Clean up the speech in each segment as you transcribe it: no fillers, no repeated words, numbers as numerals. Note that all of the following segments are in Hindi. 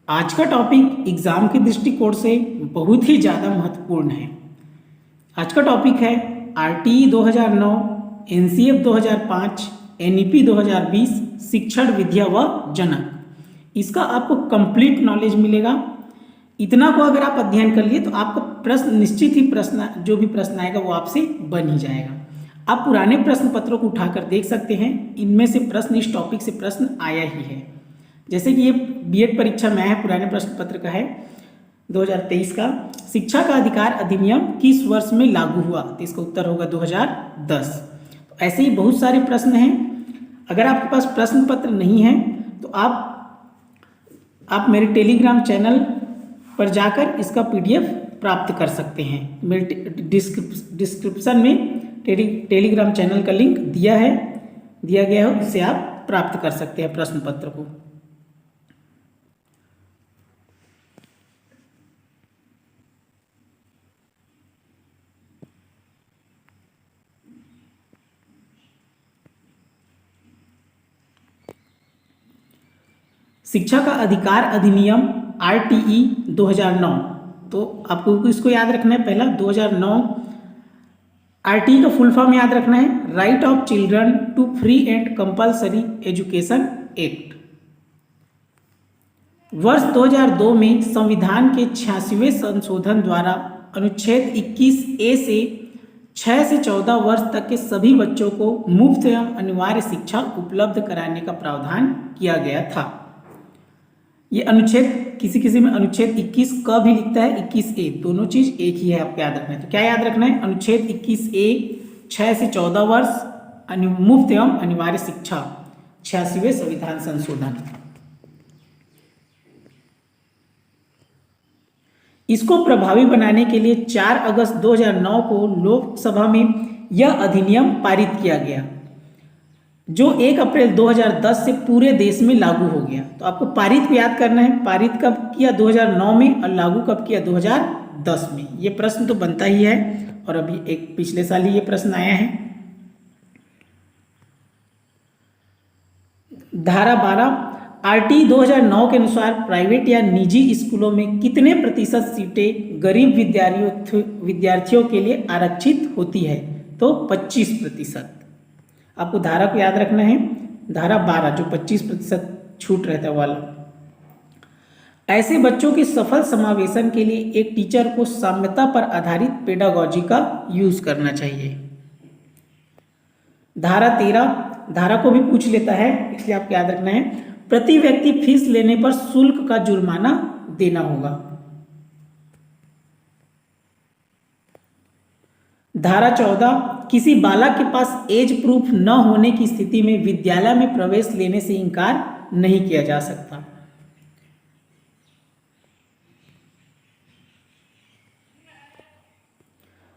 आज का टॉपिक एग्जाम के दृष्टिकोण से बहुत ही ज़्यादा महत्वपूर्ण है। आज का टॉपिक है आरटीई 2009, एनसीएफ 2005, एनईपी 2020, शिक्षण विद्या व जनक। इसका आपको कंप्लीट नॉलेज मिलेगा। इतना को अगर आप अध्ययन कर लिए तो आपका प्रश्न निश्चित ही जो भी प्रश्न आएगा वो आपसे बन ही जाएगा। आप पुराने प्रश्न पत्रों को उठाकर देख सकते हैं, इनमें से प्रश्न इस टॉपिक से प्रश्न आया ही है। जैसे कि ये बीएड परीक्षा में है, पुराने प्रश्न पत्र का है 2023 का। शिक्षा का अधिकार अधिनियम किस वर्ष में लागू हुआ? तो इसका उत्तर होगा 2010। तो ऐसे ही बहुत सारे प्रश्न हैं। अगर आपके पास प्रश्न पत्र नहीं है तो आप मेरे टेलीग्राम चैनल पर जाकर इसका पीडीएफ प्राप्त कर सकते हैं। मेरे डिस्क्रिप्शन में टेलीग्राम चैनल का लिंक दिया गया है, उससे आप प्राप्त कर सकते हैं प्रश्न पत्र को। शिक्षा का अधिकार अधिनियम आरटीई 2009, तो आपको इसको याद रखना है। पहला 2009 आरटीई का फुल फॉर्म याद रखना है, right of children to free and compulsory education act. वर्ष 2002 में संविधान के 86वें संशोधन द्वारा अनुच्छेद 21A से 6 से 14 वर्ष तक के सभी बच्चों को मुफ्त एवं अनिवार्य शिक्षा उपलब्ध कराने का प्रावधान किया गया था। ये अनुच्छेद किसी में अनुच्छेद 21 क भी लिखता है, 21A, दोनों चीज एक ही है, आपको याद रखना है। तो क्या याद रखना है? अनुच्छेद 21A 6 से 14 वर्ष मुफ्त एवं अनिवार्य शिक्षा, 86वें संविधान संशोधन। इसको प्रभावी बनाने के लिए 4 अगस्त 2009 को लोकसभा में यह अधिनियम पारित किया गया, जो 1 अप्रैल 2010 से पूरे देश में लागू हो गया। तो आपको पारित को याद करना है। पारित कब किया? 2009 में, और लागू कब किया? 2010 में। ये प्रश्न तो बनता ही है, और अभी एक पिछले साल ही ये प्रश्न आया है। धारा 12 आरटीई 2009 के अनुसार प्राइवेट या निजी स्कूलों में कितने प्रतिशत सीटें गरीब विद्यार्थियों के लिए आरक्षित होती है? तो 25%। आपको धारा को याद रखना है, धारा 12 जो 25% छूट रहता है वाला। ऐसे बच्चों के सफल समावेशन के लिए एक टीचर को साम्यता पर आधारित पेडागोजी का यूज करना चाहिए। धारा 13 धारा को भी पूछ लेता है, इसलिए आपको याद रखना है, प्रति व्यक्ति फीस लेने पर शुल्क का जुर्माना देना होगा। धारा 14 किसी बालक के पास एज प्रूफ न होने की स्थिति में विद्यालय में प्रवेश लेने से इनकार नहीं किया जा सकता।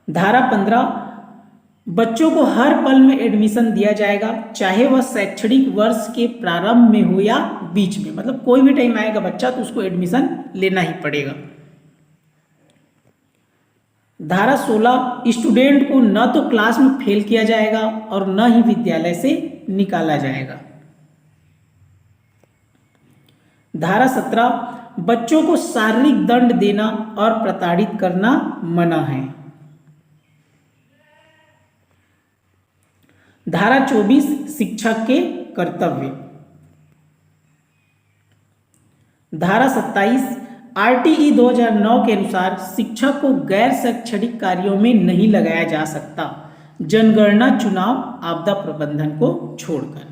धारा 15 बच्चों को हर पल में एडमिशन दिया जाएगा, चाहे वह शैक्षणिक वर्ष के प्रारंभ में हो या बीच में। मतलब कोई भी टाइम आएगा बच्चा तो उसको एडमिशन लेना ही पड़ेगा। धारा 16 स्टूडेंट को न तो क्लास में फेल किया जाएगा और न ही विद्यालय से निकाला जाएगा। धारा 17 बच्चों को शारीरिक दंड देना और प्रताड़ित करना मना है। धारा 24 शिक्षक के कर्तव्य। धारा 27 आरटीई 2009 के अनुसार शिक्षक को गैर शैक्षणिक कार्यों में नहीं लगाया जा सकता, जनगणना, चुनाव, आपदा प्रबंधन को छोड़कर।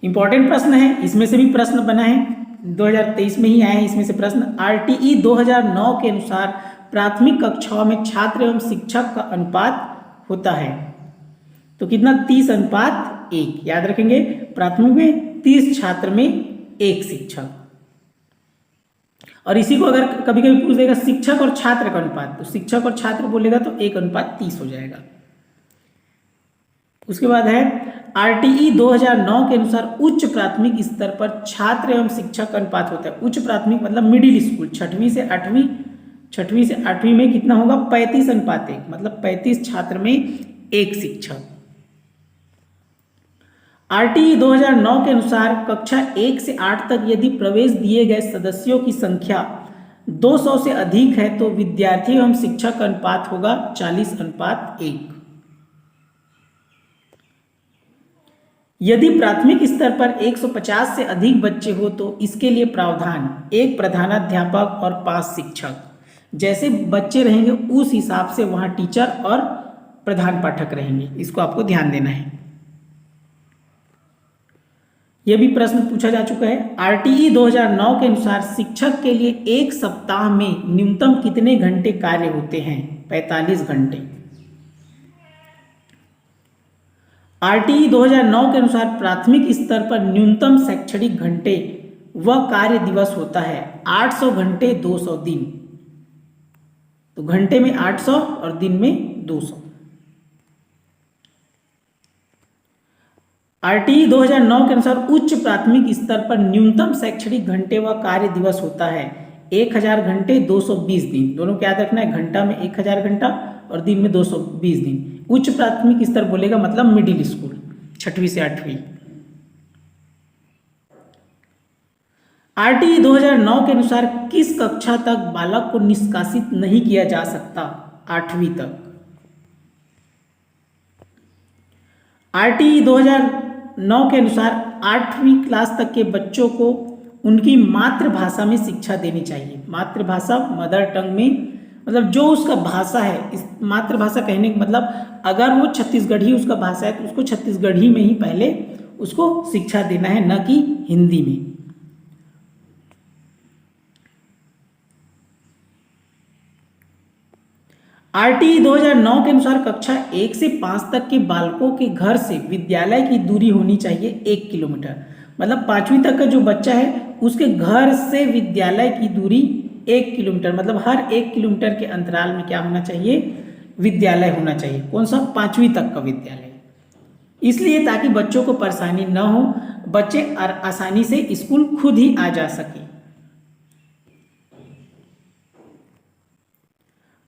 इंपॉर्टेंट प्रश्न है, इसमें से भी प्रश्न बना है, 2023 में ही आया है इसमें से प्रश्न। आरटीई 2009 के अनुसार प्राथमिक कक्षाओं में छात्र एवं शिक्षक का अनुपात होता है, तो कितना? 30:1। याद रखेंगे, प्राथमिक में 30 छात्र में 1 शिक्षक। और इसी को अगर कभी कभी पूछ देगा शिक्षक और छात्र का अनुपात, तो शिक्षक और छात्र बोलेगा तो 1:30 हो जाएगा। उसके बाद है आरटीई 2009 के अनुसार उच्च प्राथमिक स्तर पर छात्र एवं शिक्षक का अनुपात होता है। उच्च प्राथमिक मतलब मिडिल स्कूल, 6वीं से 8वीं में कितना होगा? 35:1, मतलब 35 छात्र में 1 शिक्षक। आरटीई 2009 के अनुसार कक्षा 1 से 8 तक यदि प्रवेश दिए गए सदस्यों की संख्या 200 से अधिक है तो विद्यार्थी एवं शिक्षक अनुपात होगा 40:1। यदि प्राथमिक स्तर पर 150 से अधिक बच्चे हो तो इसके लिए प्रावधान 1 प्रधानाध्यापक और 5 शिक्षक। जैसे बच्चे रहेंगे उस हिसाब से वहां टीचर और प्रधान पाठक रहेंगे, इसको आपको ध्यान देना है। यह भी प्रश्न पूछा जा चुका है। आरटीई 2009 के अनुसार शिक्षक के लिए एक सप्ताह में न्यूनतम कितने घंटे कार्य होते हैं? 45 घंटे। आरटीई 2009 के अनुसार प्राथमिक स्तर पर न्यूनतम शैक्षणिक घंटे व कार्य दिवस होता है 800 घंटे 200 दिन। तो घंटे में 800 और दिन में 200। आरटीई 2009 के अनुसार उच्च प्राथमिक स्तर पर न्यूनतम शैक्षणिक घंटे व कार्य दिवस होता है 1000 घंटे 220 दिन। दोनों को याद रखना है, घंटा में 1000 घंटा और दिन में 220 दिन। उच्च प्राथमिक स्तर बोलेगा मतलब मिडिल स्कूल, 6वीं से 8वीं। आरटीई 2009 के अनुसार किस कक्षा तक बालक को निष्कासित नहीं किया जा सकता? 8वीं तक। आरटीई 2009 के अनुसार 8वीं क्लास तक के बच्चों को उनकी मातृभाषा में शिक्षा देनी चाहिए। मातृभाषा मदर टंग में, मतलब जो उसका भाषा है। इस मातृभाषा कहने का मतलब अगर वो छत्तीसगढ़ी उसका भाषा है तो उसको छत्तीसगढ़ी में ही पहले उसको शिक्षा देना है, न कि हिंदी में। आरटीई 2009 के अनुसार कक्षा 1 से 5 तक के बालकों के घर से विद्यालय की दूरी होनी चाहिए 1 किलोमीटर। मतलब 5वीं तक का जो बच्चा है उसके घर से विद्यालय की दूरी 1 किलोमीटर, मतलब हर 1 किलोमीटर के अंतराल में क्या होना चाहिए? विद्यालय होना चाहिए। कौन सा? 5वीं तक का विद्यालय। इसलिए ताकि बच्चों को परेशानी न हो, बच्चे आसानी से स्कूल खुद ही आ जा सके।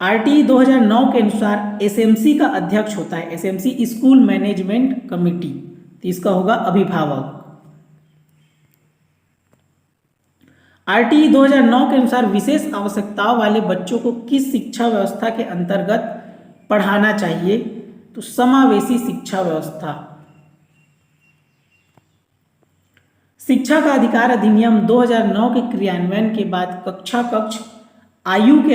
आरटीई 2009 के अनुसार एसएमसी का अध्यक्ष होता है, एसएमसी स्कूल मैनेजमेंट कमेटी, तो इसका होगा अभिभावक। आरटीई 2009 के अनुसार विशेष आवश्यकताओं वाले बच्चों को किस शिक्षा व्यवस्था के अंतर्गत पढ़ाना चाहिए? तो समावेशी शिक्षा व्यवस्था। शिक्षा का अधिकार अधिनियम 2009 के क्रियान्वयन के बाद कक्षा कक्ष आयु के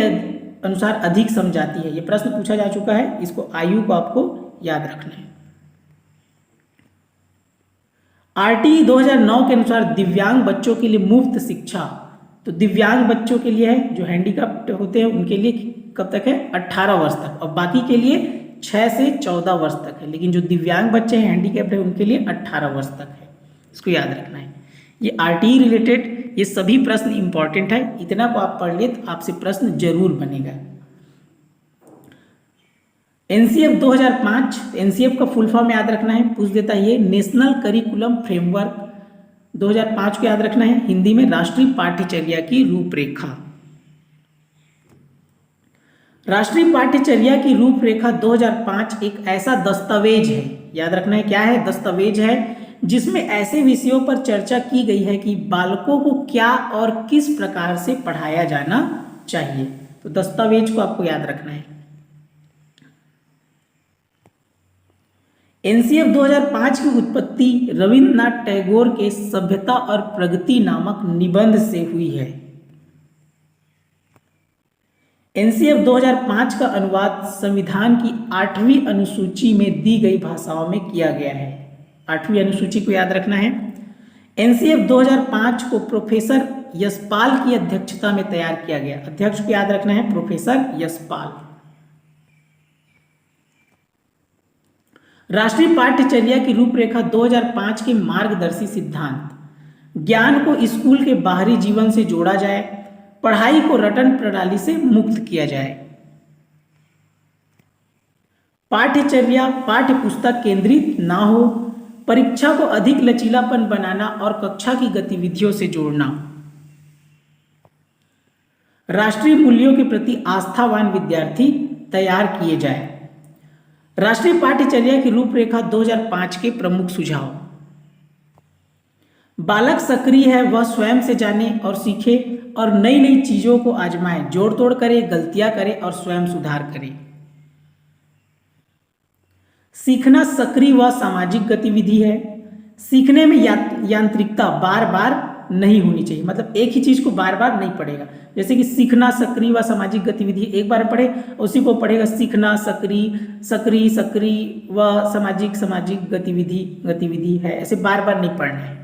अनुसार अधिक समझाती है। यह प्रश्न पूछा जा चुका है, इसको आयु को आपको याद रखना है। आरटीई 2009 के अनुसार दिव्यांग बच्चों के लिए मुफ्त शिक्षा, तो दिव्यांग बच्चों के लिए है, जो हैंडीकैप्ड होते हैं उनके लिए कब तक है? 18 वर्ष तक, और बाकी के लिए 6 से 14 वर्ष तक है। लेकिन जो दिव्यांग बच्चे हैं, हैंडीकैप्ड है, उनके लिए 18 वर्ष तक है। इसको याद रखना है। ये आरटीई रिलेटेड ये सभी प्रश्न इंपॉर्टेंट है, इतना को आप पढ़ ले तो आपसे प्रश्न जरूर बनेगा। एनसीएफ 2005, एनसीएफ का फुल फॉर्म याद रखना है, पूछ देता है ये नेशनल करिकुलम फ्रेमवर्क 2005 को याद रखना है। हिंदी में राष्ट्रीय पाठ्यचर्या की रूपरेखा। राष्ट्रीय पाठ्यचर्या की रूपरेखा 2005 एक ऐसा दस्तावेज है, याद रखना है क्या है? दस्तावेज है, जिसमें ऐसे विषयों पर चर्चा की गई है कि बालकों को क्या और किस प्रकार से पढ़ाया जाना चाहिए। तो दस्तावेज को आपको याद रखना है। एनसीएफ 2005 की उत्पत्ति रविन्द्रनाथ टैगोर के सभ्यता और प्रगति नामक निबंध से हुई है। एनसीएफ 2005 का अनुवाद संविधान की 8वीं अनुसूची में दी गई भाषाओं में किया गया है। 8वीं अनुसूची को याद रखना है। एनसीएफ 2005 को प्रोफेसर यशपाल की अध्यक्षता में तैयार किया गया। अध्यक्ष को याद रखना है, प्रोफेसर यशपाल। राष्ट्रीय पाठ्यचर्या की रूपरेखा 2005 के मार्गदर्शी सिद्धांत: ज्ञान को स्कूल के बाहरी जीवन से जोड़ा जाए, पढ़ाई को रटन प्रणाली से मुक्त किया जाए। पाठ्यचर्या पाठ्य पुस्तक केंद्रित ना हो, परीक्षा को अधिक लचीलापन बनाना और कक्षा की गतिविधियों से जोड़ना। राष्ट्रीय मूल्यों के प्रति आस्थावान विद्यार्थी तैयार किए जाए। राष्ट्रीय पाठ्यचर्या की रूपरेखा 2005 के प्रमुख सुझाव: बालक सक्रिय है, वह स्वयं से जाने और सीखे और नई नई चीजों को आजमाए, जोड़ तोड़ करे, गलतियां करे और स्वयं सुधार करे। सीखना सक्रिय व सामाजिक गतिविधि है। सीखने में यांत्रिकता बार बार नहीं होनी चाहिए, मतलब एक ही चीज को बार बार नहीं पढ़ेगा। जैसे कि सीखना सक्रिय व सामाजिक गतिविधि एक बार पढ़े, उसी को पढ़ेगा सीखना सक्रिय सक्रिय सक्रिय व सामाजिक सामाजिक गतिविधि गतिविधि है, ऐसे बार बार नहीं पढ़ना है।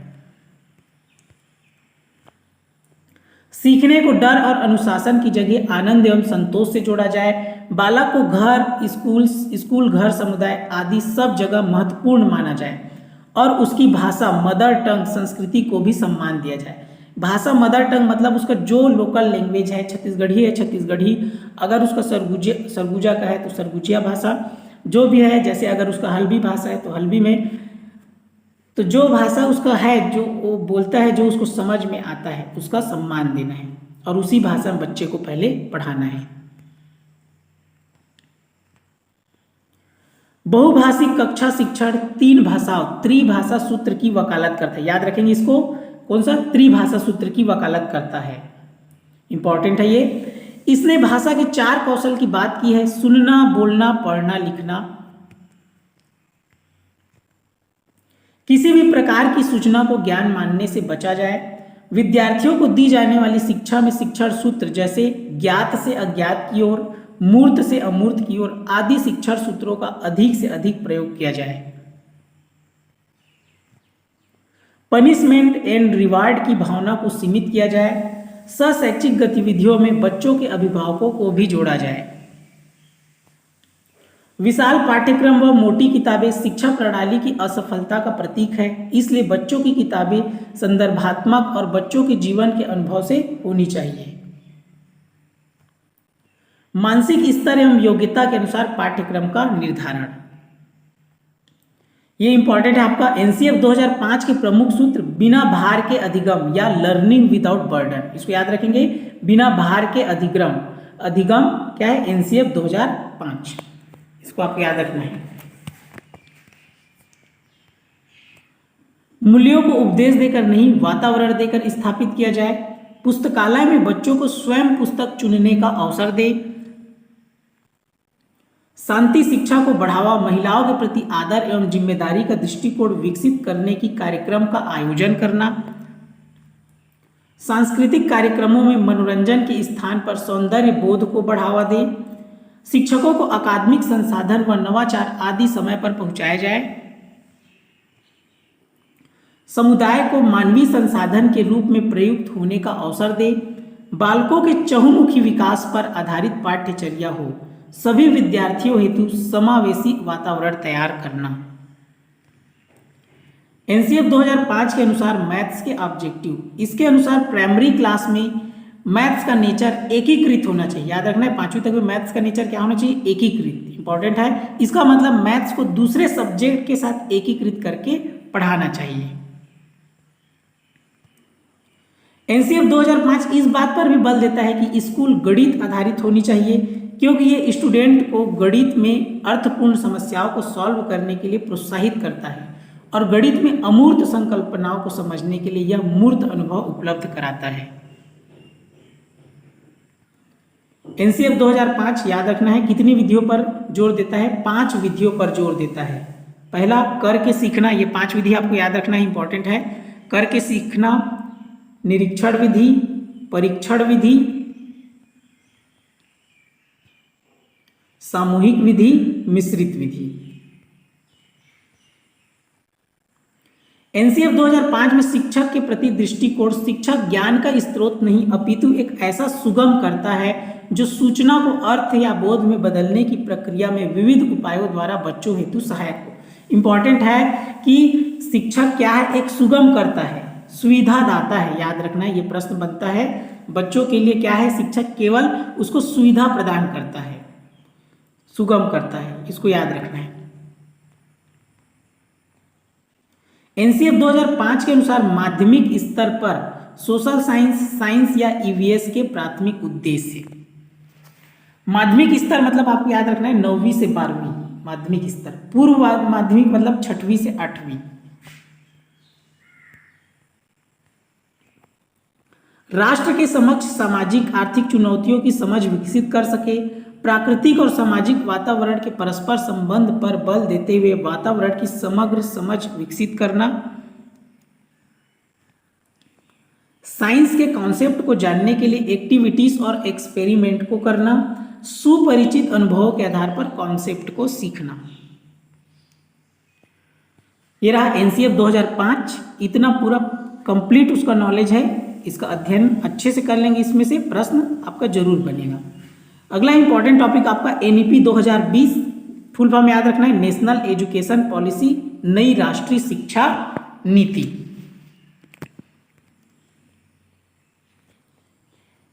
सीखने को डर और अनुशासन की जगह आनंद एवं संतोष से जोड़ा जाए। बालक को घर, स्कूल घर, समुदाय आदि सब जगह महत्वपूर्ण माना जाए और उसकी भाषा, मदर टंग, संस्कृति को भी सम्मान दिया जाए। भाषा मदर टंग मतलब उसका जो लोकल लैंग्वेज है, छत्तीसगढ़ी है छत्तीसगढ़ी, अगर उसका सरगुजा का है तो सरगुजिया भाषा, जो भी है, जैसे अगर उसका हल्बी भाषा है तो हल्बी में, तो जो भाषा उसका है, जो वो बोलता है, जो उसको समझ में आता है, उसका सम्मान देना है और उसी भाषा में बच्चे को पहले पढ़ाना है। बहुभाषिक कक्षा शिक्षण 3 भाषाओं त्रिभाषा सूत्र की वकालत करता है। याद रखेंगे इसको, कौन सा? त्रिभाषा सूत्र की वकालत करता है, इंपॉर्टेंट है ये। इसने भाषा के 4 कौशल की बात की है: सुनना, बोलना, पढ़ना, लिखना। किसी भी प्रकार की सूचना को ज्ञान मानने से बचा जाए। विद्यार्थियों को दी जाने वाली शिक्षा में शिक्षण सूत्र जैसे ज्ञात से अज्ञात की ओर, मूर्त से अमूर्त की ओर आदि शिक्षण सूत्रों का अधिक से अधिक प्रयोग किया जाए। पनिशमेंट एंड रिवार्ड की भावना को सीमित किया जाए। सहशैक्षिक गतिविधियों में बच्चों के अभिभावकों को भी जोड़ा जाए। विशाल पाठ्यक्रम व मोटी किताबें शिक्षा प्रणाली की असफलता का प्रतीक है, इसलिए बच्चों की किताबें संदर्भात्मक और बच्चों के जीवन के अनुभव से होनी चाहिए। मानसिक स्तर एवं योग्यता के अनुसार पाठ्यक्रम का निर्धारण, ये इंपॉर्टेंट है आपका। एनसीएफ 2005 के प्रमुख सूत्र बिना भार के अधिगम या लर्निंग विदाउट बर्डन, इसको याद रखेंगे, बिना भार के अधिगम। अधिगम क्या है? एनसीएफ 2005, इसको आपको याद रखना है। मूल्यों को उपदेश देकर नहीं, वातावरण देकर स्थापित किया जाए। पुस्तकालय में बच्चों को स्वयं पुस्तक चुनने का अवसर दे। शांति शिक्षा को बढ़ावा, महिलाओं के प्रति आदर एवं जिम्मेदारी का दृष्टिकोण विकसित करने की कार्यक्रम का आयोजन करना। सांस्कृतिक कार्यक्रमों में मनोरंजन के स्थान पर सौंदर्य बोध को बढ़ावा दे। शिक्षकों को अकादमिक संसाधन व नवाचार आदि समय पर पहुंचाया जाए। समुदाय को मानवीय संसाधन के रूप में प्रयुक्त होने का अवसर दे। बालकों के चहुमुखी विकास पर आधारित पाठ्यचर्या हो। सभी विद्यार्थियों हेतु समावेशी वातावरण तैयार करना। एनसीएफ 2005 के अनुसार मैथ्स के ऑब्जेक्टिव, इसके अनुसार प्राइमरी क्लास में मैथ्स का नेचर एकीकृत होना चाहिए। याद रखना है, 5वीं तक में मैथ्स का नेचर क्या होना चाहिए? एकीकृत, इंपॉर्टेंट है। इसका मतलब मैथ्स को दूसरे सब्जेक्ट के साथ एकीकृत करके पढ़ाना चाहिए। एनसीएफ 2005 इस बात पर भी बल देता है कि स्कूल गणित आधारित होनी चाहिए, क्योंकि ये स्टूडेंट को गणित में अर्थपूर्ण समस्याओं को सॉल्व करने के लिए प्रोत्साहित करता है और गणित में अमूर्त संकल्पनाओं को समझने के लिए यह मूर्त अनुभव उपलब्ध कराता है। एनसीएफ 2005 याद रखना है कितनी विधियों पर जोर देता है? 5 विधियों पर जोर देता है। पहला, करके सीखना, ये 5 विधि आपको याद रखना है, इंपॉर्टेंट है। करके सीखना, निरीक्षण विधि, परीक्षण विधि, सामूहिक विधि, मिश्रित विधि। एनसीएफ 2005 में शिक्षक के प्रति दृष्टिकोण शिक्षक ज्ञान का स्रोत नहीं अपितु एक ऐसा सुगम करता है जो सूचना को अर्थ या बोध में बदलने की प्रक्रिया में विविध उपायों द्वारा बच्चों हेतु सहायक हो। इंपॉर्टेंट है कि शिक्षक क्या है? एक सुगम करता है, सुविधा दाता है। याद रखना है, ये प्रश्न बनता है बच्चों के लिए। क्या है? शिक्षक केवल उसको सुविधा प्रदान करता है, सुगम करता है, इसको याद रखना है। एनसीएफ 2005 के अनुसार माध्यमिक स्तर पर सोशल साइंस या ईवीएस के प्राथमिक उद्देश्य। माध्यमिक स्तर मतलब आपको याद रखना है 9वीं से 12वीं माध्यमिक स्तर। पूर्व माध्यमिक मतलब 6वीं से 8वीं। राष्ट्र के समक्ष सामाजिक आर्थिक चुनौतियों की समझ विकसित कर सके, प्राकृतिक और सामाजिक वातावरण के परस्पर संबंध पर बल देते हुए वातावरण की समग्र समझ विकसित करना, साइंस के कॉन्सेप्ट को जानने के लिए एक्टिविटीज और एक्सपेरिमेंट को करना, सुपरिचित अनुभवों के आधार पर कॉन्सेप्ट को सीखना। ये रहा एनसीएफ 2005। इतना पूरा कंप्लीट उसका नॉलेज है, इसका अध्ययन अच्छे से कर लेंगे, इसमें से प्रश्न आपका जरूर बनेगा। अगला इंपॉर्टेंट टॉपिक आपका एनईपी 2020, फुल फॉर्म याद रखना है, नेशनल एजुकेशन पॉलिसी, नई राष्ट्रीय शिक्षा नीति।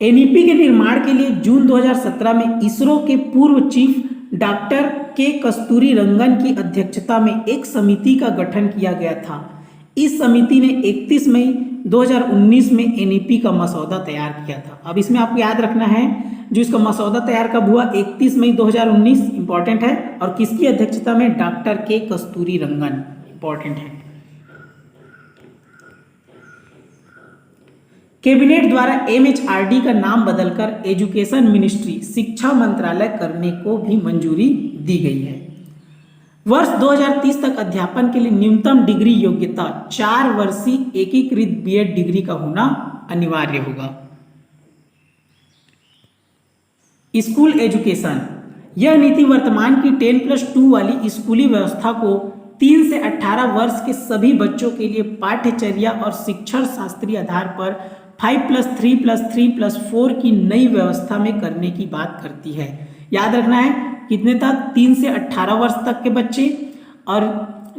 एनईपी के निर्माण के लिए जून 2017 में इसरो के पूर्व चीफ डॉक्टर के कस्तूरी रंगन की अध्यक्षता में एक समिति का गठन किया गया था। इस समिति ने 31 मई 2019 में एनईपी का मसौदा तैयार किया था। अब इसमें आपको याद रखना है जो इसका मसौदा तैयार कब हुआ, 31 मई 2019, इंपॉर्टेंट है, और किसकी अध्यक्षता में, डॉक्टर के कस्तूरी रंगन, इंपॉर्टेंट है। कैबिनेट द्वारा एमएचआरडी का नाम बदलकर एजुकेशन मिनिस्ट्री, शिक्षा मंत्रालय करने को भी मंजूरी दी गई है। वर्ष 2030 तक अध्यापन के लिए न्यूनतम डिग्री योग्यता 4 वर्षीय एकीकृत बीएड डिग्री का होना अनिवार्य होगा। स्कूल एजुकेशन, यह नीति वर्तमान की 10+2 वाली स्कूली व्यवस्था को 3 से 18 वर्ष के सभी बच्चों के लिए पाठ्यचर्या और शिक्षण शास्त्रीय आधार पर 5+3+3+4 की नई व्यवस्था में करने की बात करती है। याद रखना है कितने तक, 3 से 18 वर्ष तक के बच्चे, और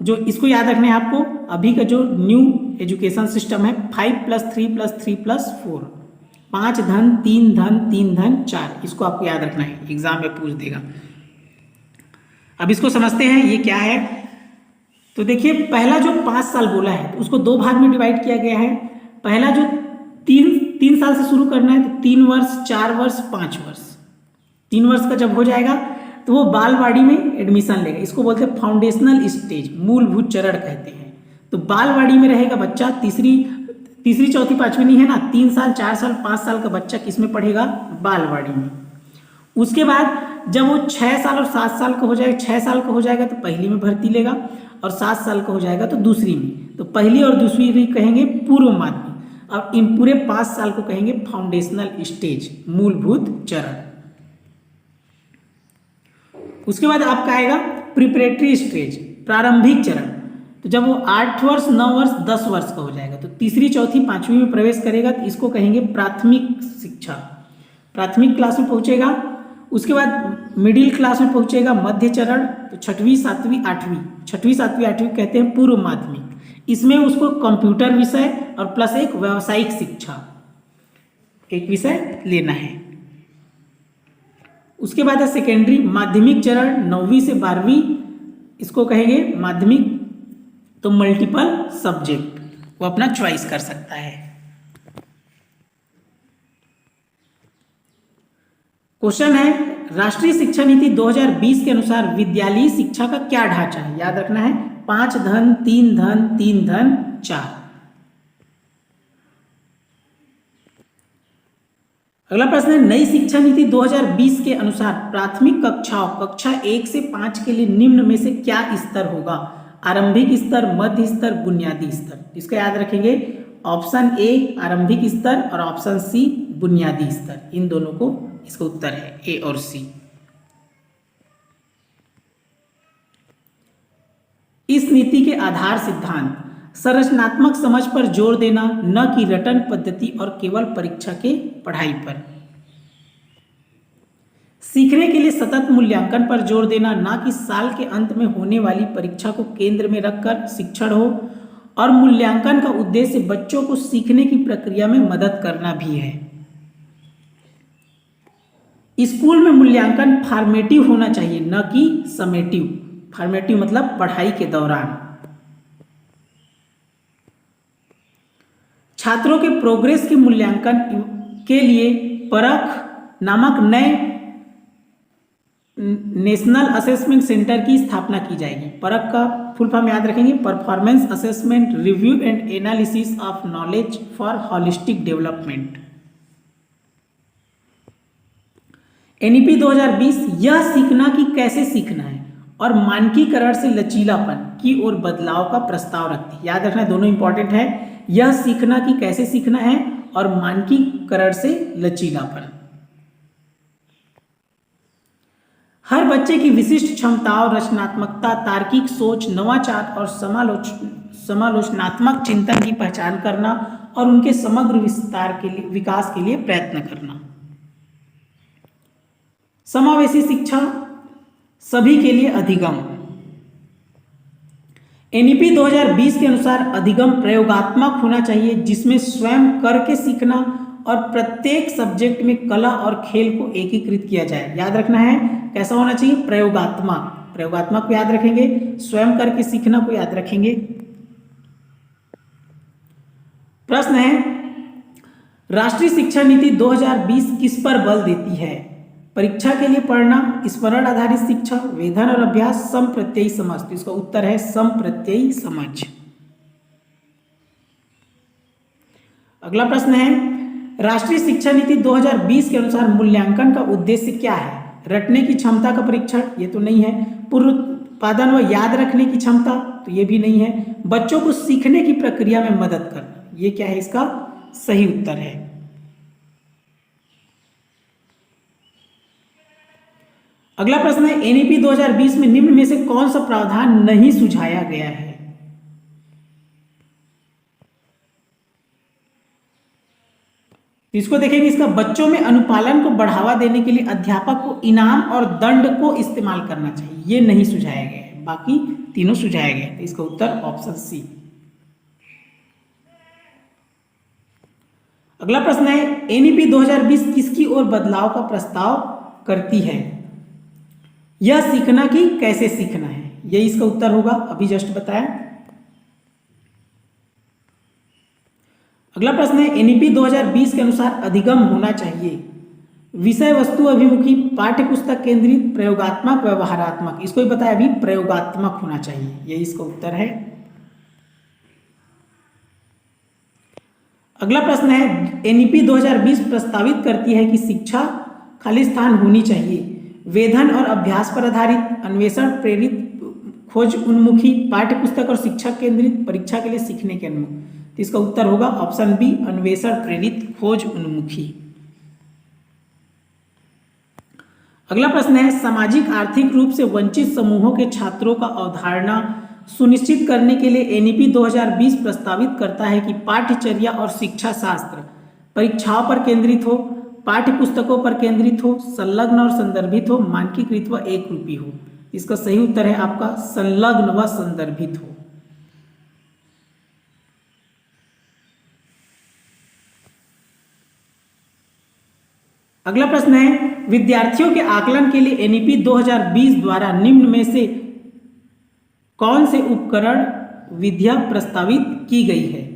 जो इसको याद रखना है आपको, अभी का जो न्यू एजुकेशन सिस्टम है 5+3+3+4, 5 धन 3 धन 3 धन 4, इसको आपको याद रखना है, एग्जाम में पूछ देगा। अब इसको समझते हैं ये क्या है। तो देखिए पहला जो 5 साल बोला है तो उसको 2 भाग में डिवाइड किया गया है। पहला जो 3 साल से शुरू करना है तो 3 वर्ष, 4 वर्ष, 5 वर्ष। 3 वर्ष का जब हो जाएगा तो वो बालवाड़ी में एडमिशन लेगा, इसको बोलते हैं फाउंडेशनल स्टेज, मूलभूत चरण कहते हैं। तो बालवाड़ी में रहेगा बच्चा, तीसरी चौथी पांचवी नहीं है ना, 3 साल 4 साल 5 साल का बच्चा किस में पढ़ेगा, बालवाड़ी में। उसके बाद जब वो 6 साल और 7 साल का हो जाएगा, 6 साल का हो जाएगा तो पहली में भर्ती लेगा, और 7 साल का हो जाएगा तो दूसरी में। तो पहली और दूसरी भी कहेंगे पूर्व माध्यमिक, और इन पूरे 5 साल को कहेंगे फाउंडेशनल स्टेज, मूलभूत चरण। उसके बाद आपका आएगा प्रिपरेटरी स्टेज, प्रारंभिक चरण। तो जब वो 8 वर्ष 9 वर्ष 10 वर्ष का हो जाएगा तो तीसरी चौथी पांचवी में प्रवेश करेगा, तो इसको कहेंगे प्राथमिक शिक्षा, प्राथमिक क्लास में पहुंचेगा। उसके बाद मिडिल क्लास में पहुंचेगा, मध्य चरण, तो 6वीं 7वीं 8वीं, 6वीं 7वीं 8वीं कहते हैं पूर्व माध्यमिक। इसमें उसको कंप्यूटर विषय और प्लस एक व्यावसायिक शिक्षा एक विषय लेना है। उसके बाद है सेकेंडरी माध्यमिक चरण, 9वीं से 12वीं, इसको कहेंगे माध्यमिक, तो मल्टीपल सब्जेक्ट वो अपना चॉइस कर सकता है। क्वेश्चन है राष्ट्रीय शिक्षा नीति 2020 के अनुसार विद्यालयी शिक्षा का क्या ढांचा है, याद रखना है 5 धन 3 धन 3 धन 4। अगला प्रश्न है नई शिक्षा नीति 2020 के अनुसार प्राथमिक कक्षाओं कक्षा 1 से 5 के लिए निम्न में से क्या स्तर होगा, आरंभिक स्तर, मध्य स्तर, बुनियादी स्तर। इसका याद रखेंगे ऑप्शन ए आरंभिक स्तर और ऑप्शन सी बुनियादी स्तर, इन दोनों को इसका उत्तर है ए और सी। इस नीति के आधार सिद्धांत संरचनात्मक समझ पर जोर देना, न कि रटन पद्धति और केवल परीक्षा के पढ़ाई पर। सीखने के लिए सतत मूल्यांकन पर जोर देना, न कि साल के अंत में होने वाली परीक्षा को केंद्र में रखकर शिक्षण हो, और मूल्यांकन का उद्देश्य बच्चों को सीखने की प्रक्रिया में मदद करना भी है। स्कूल में मूल्यांकन फॉर्मेटिव होना चाहिए, न कि समेटिव। फॉर्मेटिव मतलब पढ़ाई के दौरान। छात्रों के प्रोग्रेस के मूल्यांकन के लिए परख नामक नए नेशनल असेसमेंट सेंटर की स्थापना की जाएगी। परख का फुल फॉर्म याद रखेंगे, performance assessment review and analysis of knowledge for holistic development. NEP 2020 यह सीखना कि कैसे सीखना है और मानकीकरण से लचीलापन की ओर बदलाव का प्रस्ताव रखती है। याद रखना दोनों इंपॉर्टेंट है, यह सीखना कि कैसे सीखना है और मानकीकरण से लचीलापन। हर बच्चे की विशिष्ट क्षमताओं, रचनात्मकता, तार्किक सोच, नवाचार और समालोचनात्मक चिंतन की पहचान करना और उनके समग्र विकास के लिए प्रयत्न करना। समावेशी शिक्षा सभी के लिए अधिगम। एनईपी 2020 के अनुसार अधिगम प्रयोगात्मक होना चाहिए, जिसमें स्वयं करके सीखना और प्रत्येक सब्जेक्ट में कला और खेल को एकीकृत किया जाए। याद रखना है कैसा होना चाहिए, प्रयोगात्मक। प्रयोगात्मक को याद रखेंगे, स्वयं करके सीखना को याद रखेंगे। प्रश्न है, राष्ट्रीय शिक्षा नीति 2020 किस पर बल देती है? परीक्षा के लिए पढ़ना, स्मरण आधारित शिक्षा, वेधन और अभ्यास, समप्रत्ययी समझ। तो इसका उत्तर है समप्रत्ययी समझ। अगला प्रश्न है, राष्ट्रीय शिक्षा नीति 2020 के अनुसार मूल्यांकन का उद्देश्य क्या है? रटने की क्षमता का परीक्षण, ये तो नहीं है। पूर्व उत्पादन व याद रखने की क्षमता, तो ये भी नहीं है। बच्चों को सीखने की प्रक्रिया में मदद करना, ये क्या है? इसका सही उत्तर है। अगला प्रश्न है, एनईपी 2020 में निम्न में से कौन सा प्रावधान नहीं सुझाया गया है? इसको देखेंगे, इसका बच्चों में अनुपालन को बढ़ावा देने के लिए अध्यापक को इनाम और दंड को इस्तेमाल करना चाहिए, ये नहीं सुझाया गया है। बाकी तीनों सुझाया गया है। इसका उत्तर ऑप्शन सी। अगला प्रश्न है, एनईपी 2020 किसकी ओर बदलाव का प्रस्ताव करती है? यह सीखना कि कैसे सीखना है, यही इसका उत्तर होगा, अभी जस्ट बताया। अगला प्रश्न है, एनईपी 2020 के अनुसार अधिगम होना चाहिए विषय वस्तु अभिमुखी, पाठ्य पुस्तक केंद्रित, प्रयोगात्मक, व्यवहारात्मक। इसको ही बताया अभी, प्रयोगात्मक होना चाहिए, यही इसका उत्तर है। अगला प्रश्न है, एनईपी 2020 प्रस्तावित करती है कि शिक्षा खालिस्तान होनी चाहिए, वेधन और अभ्यास पर आधारित, अन्वेषण प्रेरित, खोज उन्मुखी, पाठ्य पुस्तक और शिक्षा केंद्रित, परीक्षा के लिए सीखने के उन्मुख। तो इसका उत्तर होगा ऑप्शन बी, अन्वेषण प्रेरित, खोज उन्मुखी। अगला प्रश्न है, सामाजिक आर्थिक रूप से वंचित समूहों के छात्रों का अवधारणा सुनिश्चित करने के लिए एनईपी 2020 प्रस्तावित करता है कि पाठ्यचर्या और शिक्षा शास्त्र परीक्षाओं पर केंद्रित हो, पाठ्य पुस्तकों पर केंद्रित हो, संलग्न और संदर्भित हो, मानकीकृत व एक रूपी हो। इसका सही उत्तर है आपका संलग्न व संदर्भित हो। अगला प्रश्न है, विद्यार्थियों के आकलन के लिए एनईपी 2020 द्वारा निम्न में से कौन से उपकरण विधियां प्रस्तावित की गई है?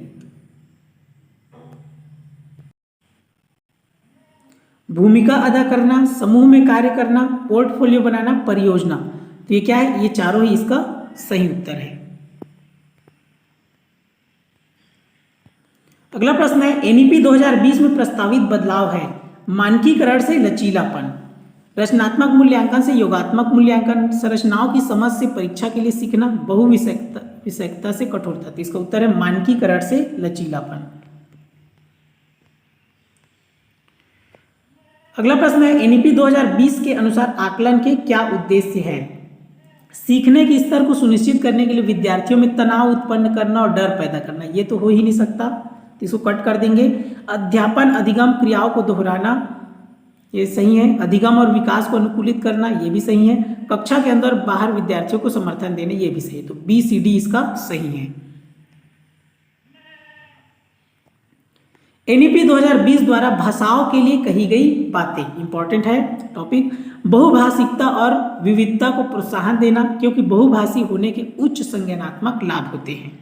भूमिका अदा करना, समूह में कार्य करना, पोर्टफोलियो बनाना, परियोजना। तो ये क्या है? ये चारों ही इसका सही उत्तर है। अगला प्रश्न है, एनईपी 2020 में प्रस्तावित बदलाव है मानकीकरण से लचीलापन, रचनात्मक मूल्यांकन से योगात्मक मूल्यांकन, संरचनाओं की समझ से परीक्षा के लिए सीखना, बहुविषयकता से कठोरता। तो इसका उत्तर है मानकीकरण से लचीलापन। अगला प्रश्न है, एनईपी 2020 के अनुसार आकलन के क्या उद्देश्य है? सीखने के स्तर को सुनिश्चित करने के लिए विद्यार्थियों में तनाव उत्पन्न करना और डर पैदा करना, ये तो हो ही नहीं सकता, तो इसको कट कर देंगे। अध्यापन अधिगम क्रियाओं को दोहराना, ये सही है। अधिगम और विकास को अनुकूलित करना, ये भी सही है। कक्षा के अंदर बाहर विद्यार्थियों को समर्थन देने, ये भी सही है। तो बी सी डी इसका सही है। एनईपी 2020 द्वारा भाषाओं के लिए कही गई बातें, इंपॉर्टेंट है टॉपिक। बहुभाषिकता और विविधता को प्रोत्साहन देना, क्योंकि बहुभाषी होने के उच्च संज्ञानात्मक लाभ होते हैं।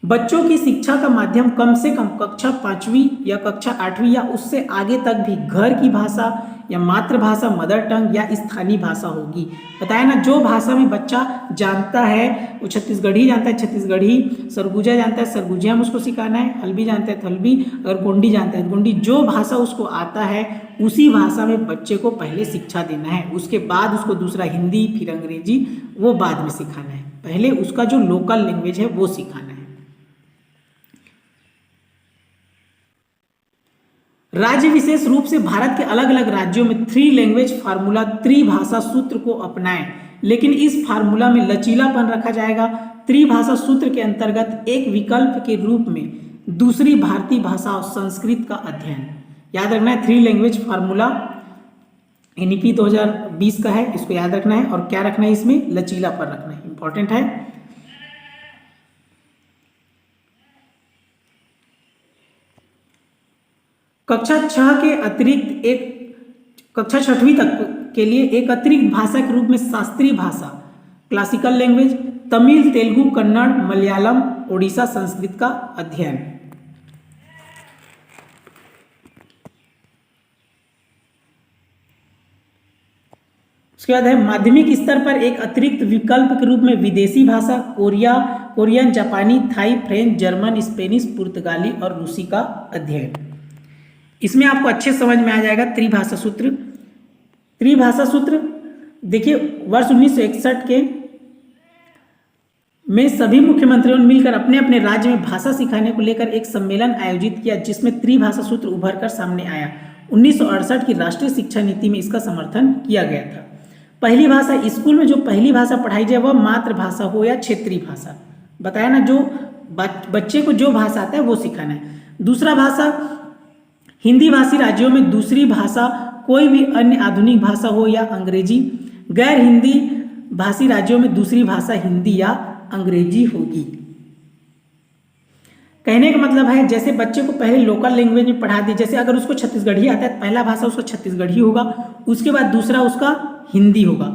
बच्चों की शिक्षा का माध्यम कम से कम कक्षा 5वीं या कक्षा 8वीं या उससे आगे तक भी घर की भाषा या मातृभाषा मदर टंग या स्थानीय भाषा होगी। बताया ना, जो भाषा में बच्चा जानता है वो छत्तीसगढ़ी जानता है छत्तीसगढ़ी, सरगुजा जानता है सरगुजिया में उसको सिखाना है, हल्बी जानता है तो हल्बी, अगर गोंडी जानता है तो गोंडी, जो भाषा उसको आता है उसी भाषा में बच्चे को पहले शिक्षा देना है। उसके बाद उसको दूसरा हिंदी, फिर अंग्रेजी, वो बाद में सिखाना है। पहले उसका जो लोकल लैंग्वेज है वो सिखाना है। राज्य विशेष रूप से भारत के अलग अलग राज्यों में 3 लैंग्वेज फार्मूला, त्रिभाषा सूत्र को अपनाएं, लेकिन इस फार्मूला में लचीलापन रखा जाएगा। त्रिभाषा सूत्र के अंतर्गत एक विकल्प के रूप में दूसरी भारतीय भाषा और संस्कृत का अध्ययन। याद रखना है, 3 लैंग्वेज फार्मूला एनईपी 2020 का है, इसको याद रखना है। और क्या रखना है, इसमें लचीलापन रखना है, इंपॉर्टेंट है। कक्षा 6 के अतिरिक्त कक्षा 6वीं तक के लिए एक अतिरिक्त भाषा के रूप में शास्त्रीय भाषा, क्लासिकल लैंग्वेज, तमिल, तेलुगु, कन्नड़, मलयालम, ओडिशा संस्कृत का अध्ययन। उसके बाद है माध्यमिक स्तर पर एक अतिरिक्त विकल्प के रूप में विदेशी भाषा, कोरियन, जापानी, थाई, फ्रेंच, जर्मन, स्पेनिश, पुर्तगाली और रूसी का अध्ययन। इसमें आपको अच्छे समझ में आ जाएगा त्रिभाषा सूत्र। त्रिभाषा सूत्र देखिए, वर्ष 1961 के में सभी मुख्यमंत्रियों ने मिलकर अपने अपने राज्य में भाषा सिखाने को लेकर एक सम्मेलन आयोजित किया, जिसमें त्रिभाषा सूत्र उभर कर सामने आया। 1968 की राष्ट्रीय शिक्षा नीति में इसका समर्थन किया गया था। पहली भाषा, स्कूल में जो पहली भाषा पढ़ाई जाए वह मातृभाषा हो या क्षेत्रीय भाषा। बताया ना, जो बच्चे को जो भाषा आता है वो सिखाना है। दूसरा भाषा, हिंदी भाषी राज्यों में दूसरी भाषा कोई भी अन्य आधुनिक भाषा हो या अंग्रेजी। गैर हिंदी भाषी राज्यों में दूसरी भाषा हिंदी या अंग्रेजी होगी। कहने का मतलब है, जैसे बच्चे को पहले लोकल लैंग्वेज में पढ़ा दी, जैसे अगर उसको छत्तीसगढ़ी आता है, पहला भाषा उसका छत्तीसगढ़ी होगा, उसके बाद दूसरा उसका हिंदी होगा।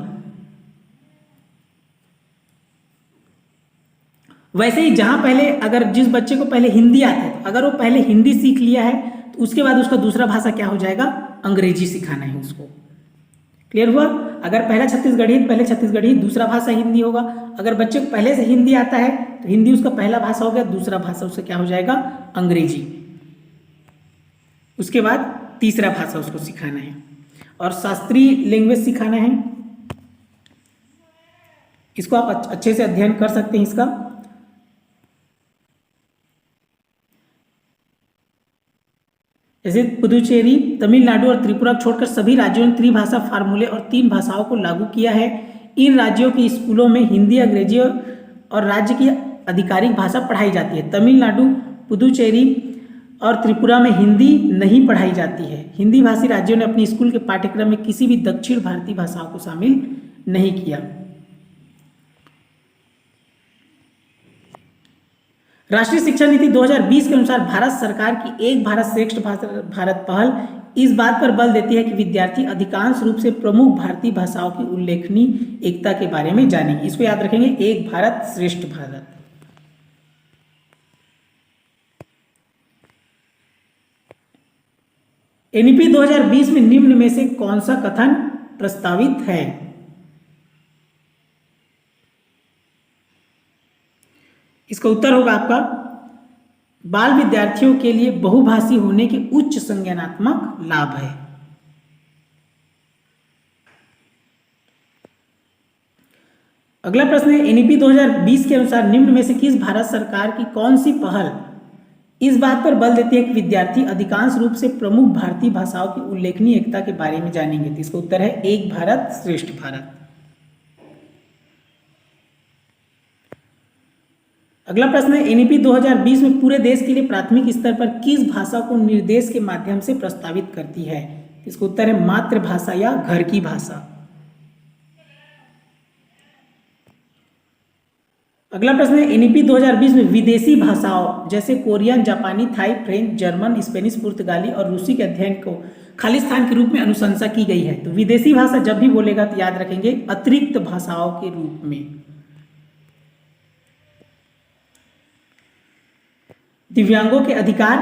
वैसे ही जहां पहले अगर जिस बच्चे को पहले हिंदी आता है, अगर वो पहले हिंदी सीख लिया है तो उसके बाद उसका दूसरा भाषा क्या हो जाएगा, अंग्रेजी सिखाना है उसको। क्लियर हुआ? अगर पहला छत्तीसगढ़ी पहले छत्तीसगढ़ी, दूसरा भाषा हिंदी होगा। अगर बच्चे को पहले से हिंदी आता है तो हिंदी उसका पहला भाषा हो गया, दूसरा भाषा उसका क्या हो जाएगा, अंग्रेजी। उसके बाद तीसरा भाषा उसको सिखाना है और शास्त्रीय लैंग्वेज सिखाना है। इसको आप अच्छे से अध्ययन कर सकते हैं इसका। जैसे पुदुचेरी, तमिलनाडु और त्रिपुरा छोड़कर सभी राज्यों ने त्रिभाषा फार्मूले और 3 भाषाओं को लागू किया है। इन राज्यों के स्कूलों में हिंदी, अंग्रेजी और राज्य की आधिकारिक भाषा पढ़ाई जाती है। तमिलनाडु, पुदुचेरी और त्रिपुरा में हिंदी नहीं पढ़ाई जाती है। हिंदी भाषी राज्यों ने अपने स्कूल के पाठ्यक्रम में किसी भी दक्षिण भारतीय भाषाओं को शामिल नहीं किया। राष्ट्रीय शिक्षा नीति 2020 के अनुसार भारत सरकार की एक भारत श्रेष्ठ भारत पहल इस बात पर बल देती है कि विद्यार्थी अधिकांश रूप से प्रमुख भारतीय भाषाओं की उल्लेखनीय एकता के बारे में जानेंगे। इसको याद रखेंगे, एक भारत श्रेष्ठ भारत। एनईपी 2020 में निम्न में से कौन सा कथन प्रस्तावित है? इसका उत्तर होगा आपका, बाल विद्यार्थियों के लिए बहुभाषी होने के उच्च संज्ञानात्मक लाभ है। अगला प्रश्न है, एनईपी 2020 के अनुसार निम्न में से किस भारत सरकार की कौन सी पहल इस बात पर बल देती है कि विद्यार्थी अधिकांश रूप से प्रमुख भारतीय भाषाओं की उल्लेखनीय एकता के बारे में जानेंगे? तो इसका उत्तर है एक भारत श्रेष्ठ भारत। अगला प्रश्न है, एनईपी 2020 में पूरे देश के लिए प्राथमिक स्तर पर किस भाषा को निर्देश के माध्यम से प्रस्तावित करती है? इसका उत्तर है मातृभाषा या घर की भाषा। अगला प्रश्न है, एनईपी 2020 में विदेशी भाषाओं जैसे कोरियन, जापानी, थाई, फ्रेंच, जर्मन, स्पेनिश, पुर्तगाली और रूसी के अध्ययन को खाली स्थान के रूप में अनुशंसा की गई है। तो विदेशी भाषा जब भी बोलेगा तो याद रखेंगे अतिरिक्त भाषाओं के रूप में। दिव्यांगों के अधिकार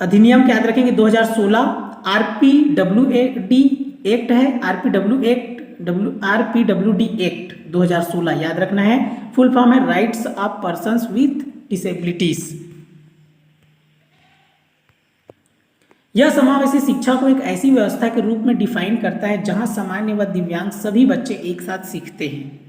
अधिनियम क्या याद रखेंगे 2016। आरपीडब्ल्यूडी एक्ट है, आरपीडब्ल्यूडी एक्ट 2016 याद रखना है। फुल फॉर्म है rights of persons with disabilities. यह समावेशी शिक्षा को एक ऐसी व्यवस्था के रूप में डिफाइन करता है जहां सामान्य व दिव्यांग सभी बच्चे एक साथ सीखते हैं।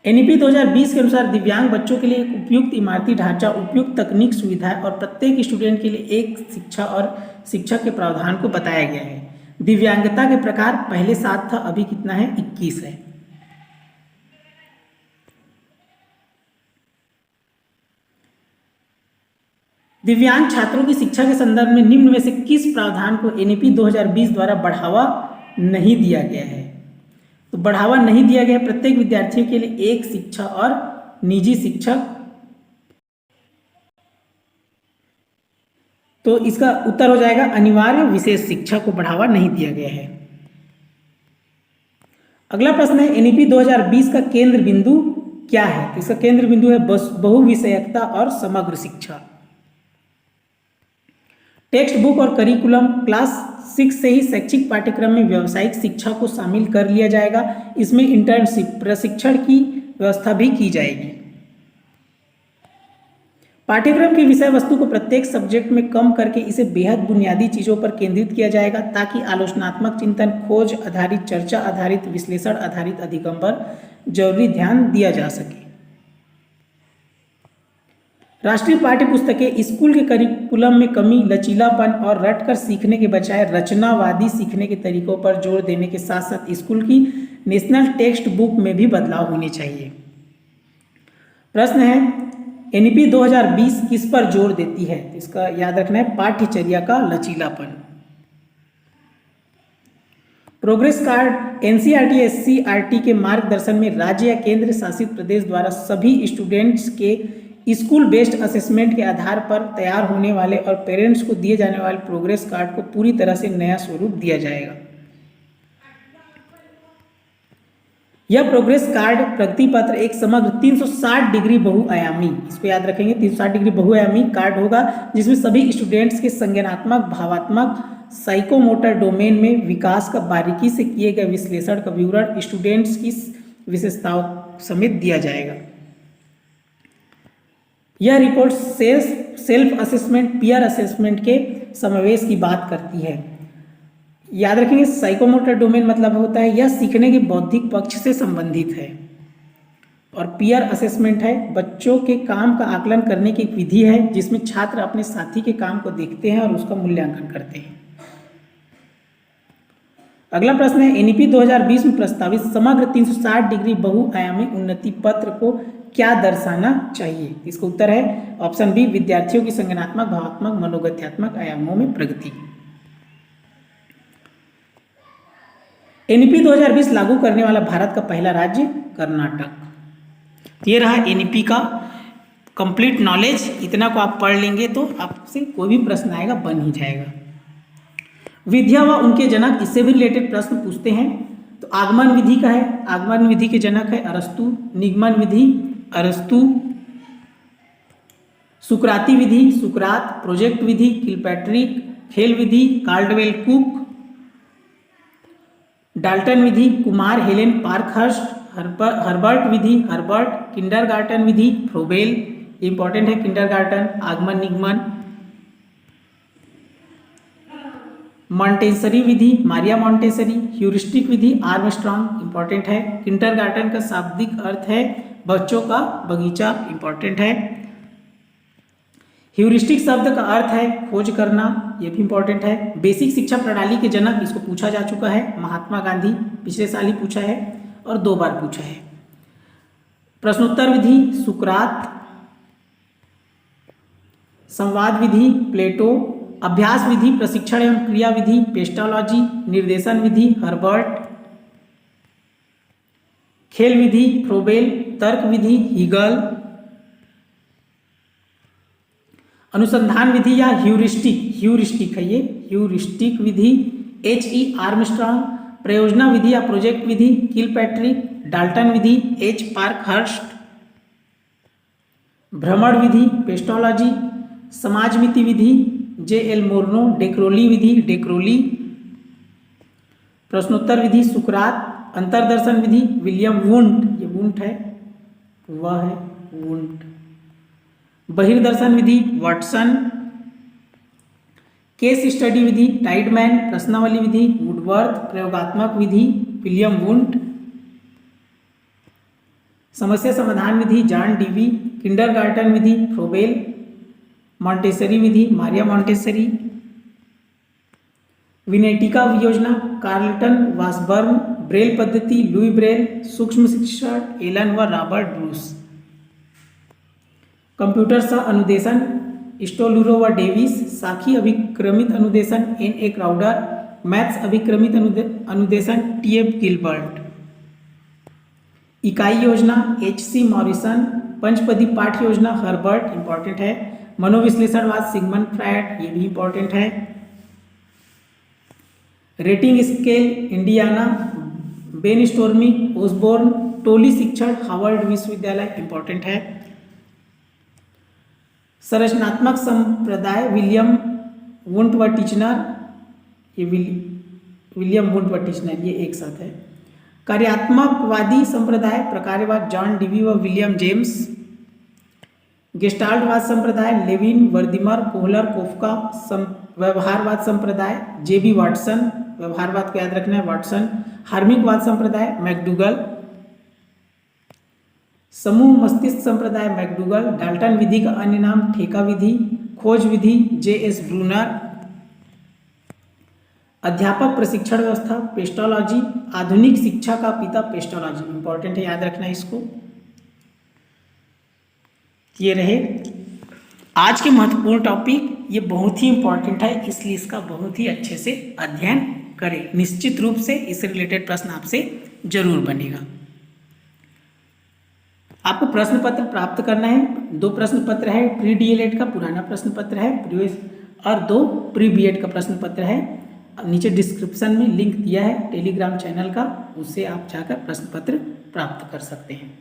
एनईपी 2020 के अनुसार दिव्यांग बच्चों के लिए एक उपयुक्त इमारती ढांचा, उपयुक्त तकनीक सुविधाएं और प्रत्येक स्टूडेंट के लिए एक शिक्षा और शिक्षक के प्रावधान को बताया गया है। दिव्यांगता के प्रकार पहले 7 था, अभी कितना है 21 है। दिव्यांग छात्रों की शिक्षा के संदर्भ में निम्न में से किस प्रावधान को एनईपी 2020 द्वारा बढ़ावा नहीं दिया गया है? तो बढ़ावा नहीं दिया गया प्रत्येक विद्यार्थियों के लिए एक शिक्षा और निजी शिक्षक। तो इसका उत्तर हो जाएगा अनिवार्य विशेष शिक्षा को बढ़ावा नहीं दिया गया है। अगला प्रश्न है एनईपी 2020 का केंद्र बिंदु क्या है? तो इसका केंद्र बिंदु है बहुविषयकता और समग्र शिक्षा। टेक्स्ट बुक और करिकुलम क्लास 6 से ही शैक्षिक पाठ्यक्रम में व्यावसायिक शिक्षा को शामिल कर लिया जाएगा। इसमें इंटर्नशिप प्रशिक्षण की व्यवस्था भी की जाएगी। पाठ्यक्रम की विषय वस्तु को प्रत्येक सब्जेक्ट में कम करके इसे बेहद बुनियादी चीजों पर केंद्रित किया जाएगा ताकि आलोचनात्मक चिंतन, खोज आधारित, चर्चा आधारित, विश्लेषण आधारित अधिगम पर जरूरी ध्यान दिया जा सके। राष्ट्रीय पाठ्य पुस्तकें स्कूल के करिकुलम में कमी, लचीलापन और रटकर सीखने के बजाय रचनावादी सीखने के तरीकों पर जोर देने के साथ साथ स्कूल की नेशनल टेक्स्ट बुक में भी बदलाव होने चाहिए। प्रश्न है एनईपी 2020 किस पर जोर देती है? इसका याद रखना है पाठ्यचर्या का लचीलापन। प्रोग्रेस कार्ड एनसीईआरटी एससीईआरटी के मार्गदर्शन में राज्य या केंद्र शासित प्रदेश द्वारा सभी स्टूडेंट्स के स्कूल बेस्ड असेसमेंट के आधार पर तैयार होने वाले और पेरेंट्स को दिए जाने वाले प्रोग्रेस कार्ड को पूरी तरह से नया स्वरूप दिया जाएगा। यह प्रोग्रेस कार्ड प्रगति पत्र एक समग्र 360 डिग्री बहुआयामी, इसको याद रखेंगे 360 डिग्री बहुआयामी कार्ड होगा जिसमें सभी स्टूडेंट्स के संज्ञानात्मक, भावात्मक, साइकोमोटर डोमेन में विकास का बारीकी से किए गए विश्लेषण का विवरण स्टूडेंट्स की विशेषताओं समेत दिया जाएगा। यह report self assessment, peer assessment के समावेश की बात करती है। याद रखेंगे साइकोमोटर डोमेन मतलब होता है यह सीखने के बौद्धिक पक्ष से संबंधित है और पीयर असेसमेंट है बच्चों के काम का आकलन करने की एक विधि है जिसमें छात्र अपने साथी के काम को देखते हैं और उसका मूल्यांकन करते हैं। अगला प्रश्न है एनईपी 2020 में प्रस्तावित समग्र 360 डिग्री बहुआयामी उन्नति पत्र को क्या दर्शाना चाहिए? इसका उत्तर है ऑप्शन बी विद्यार्थियों की संज्ञानात्मक, भावात्मक, मनोगत्यात्मक आयामों में प्रगति। एनईपी 2020 लागू करने वाला भारत का पहला राज्य कर्नाटक। ये रहा एनईपी का कंप्लीट नॉलेज। इतना को आप पढ़ लेंगे तो आपसे कोई भी प्रश्न आएगा बन ही जाएगा। विधिया व उनके जनक, इससे भी रिलेटेड प्रश्न पूछते हैं। तो आगमन विधि का है, आगमन विधि के जनक है अरस्तु। निगमन विधि अरस्तु। सुकराती विधि सुकरात। प्रोजेक्ट विधि किलपैट्रिक। खेल विधि कार्लवेल कुक। डाल्टन विधि कुमार हेलेन पार्कहर्स्ट। हर्बर्ट विधि हर्बर्ट। किंडरगार्टन विधि फ्रोबेल, इंपॉर्टेंट है किंडरगार्टन। आगमन निगमन। मॉन्टेसरी विधि मारिया मॉन्टेसरी। ह्यूरिस्टिक विधि आर्मस्ट्रॉन्ग, इंपॉर्टेंट है। किंडरगार्टन का शाब्दिक अर्थ है बच्चों का बगीचा, इंपॉर्टेंट है। ह्यूरिस्टिक शब्द का अर्थ है खोज करना, यह भी इंपॉर्टेंट है। बेसिक शिक्षा प्रणाली के जनक, इसको पूछा जा चुका है महात्मा गांधी, पिछले साल ही पूछा है और 2 बार पूछा है। प्रश्नोत्तर विधि सुकरात। संवाद विधि प्लेटो। अभ्यास विधि प्रशिक्षण एवं क्रिया विधि पेस्टोलॉजी। निर्देशन विधि हर्बर्ट। खेल विधि फ्रोबेल। तर्क विधि हीगल। अनुसंधान विधि या ह्यूरिस्टिक है ये, ह्यूरिस्टिक विधि H.E. आर्मस्ट्रॉन्ग। प्रयोजना विधि या प्रोजेक्ट विधि किलपैट्रिक। डाल्टन विधि H. पार्कहर्स्ट। भ्रमण विधि पेस्टोलॉजी, समाजमिति विधि जे.एल. मोर्नो, डेक्रोली विधि डेक्रोली, प्रश्नोत्तर विधि सुकरात, अंतरदर्शन विधि विलियम वुंट, ये वुंट है, वह है वुंट, बहिर्दर्शन विधि वाटसन, केस स्टडी विधि टाइडमैन, प्रश्नावली विधि वुडवर्थ, प्रयोगात्मक विधि विलियम वुंट, समस्या समाधान विधि जॉन डीवी, किंडरगार्टन विधि फ्रोबेल, मॉन्टेसरी विधि मारिया मॉन्टेसरी, विनेटिका योजना कार्लटन वासबर्न, ब्रेल पद्धति लुई ब्रेल, सूक्ष्म शिक्षण एलन व रॉबर्ट ब्रूस, कंप्यूटर सह अनुदेशन स्टोलुरो व डेविस, साखी अभिक्रमित अनुदेशन N.A. क्राउडर, मैथ्स अभिक्रमित अनुदेशन T.F. गिलबर्ट, इकाई योजना H.C. मॉरिसन, पंचपदी पाठ योजना हर्बर्ट, इंपॉर्टेंट है, मनोविश्लेषणवाद सिगमंड फ्रायड, ये भी इंपॉर्टेंट है, rating scale Indiana, Ben Stormy, Osborn, टोली शिक्षण हार्वर्ड विश्वविद्यालय, इंपॉर्टेंट है, संरचनात्मक संप्रदाय विलियम वुंट व टिचनर, ये विलियम वुंट व टिचनर ये एक साथ है, कार्यात्मकवादी संप्रदाय प्रकारवाद जॉन डीवी व विलियम जेम्स, गेस्टाल्टवाद संप्रदाय लेविन वर्दिमर कोहलर कोफका, व्यवहारवाद संप्रदाय जे.बी. वाटसन, व्यवहारवाद को याद रखना है वाटसन, हार्मिकवाद संप्रदाय मैकडूगल, समूह मस्तिष्क संप्रदाय मैकडूगल, डाल्टन विधि का अन्य नाम ठेका विधि, खोज विधि J.S. ब्रूनर, अध्यापक प्रशिक्षण व्यवस्था पेस्टोलॉजी, आधुनिक शिक्षा का पिता पेस्टोलॉजी, इंपॉर्टेंट है याद रखना इसको। ये रहे आज के महत्वपूर्ण टॉपिक, ये बहुत ही इंपॉर्टेंट है इसलिए इसका बहुत ही अच्छे से अध्ययन करें, निश्चित रूप से इससे रिलेटेड प्रश्न आपसे जरूर बनेगा। आपको प्रश्न पत्र प्राप्त करना है, 2 प्रश्न पत्र है, प्री डीएलएड का पुराना प्रश्न पत्र है और 2 प्री बीएड का प्रश्न पत्र है, नीचे डिस्क्रिप्शन में लिंक दिया है टेलीग्राम चैनल का, उससे आप जाकर प्रश्न पत्र प्राप्त कर सकते हैं।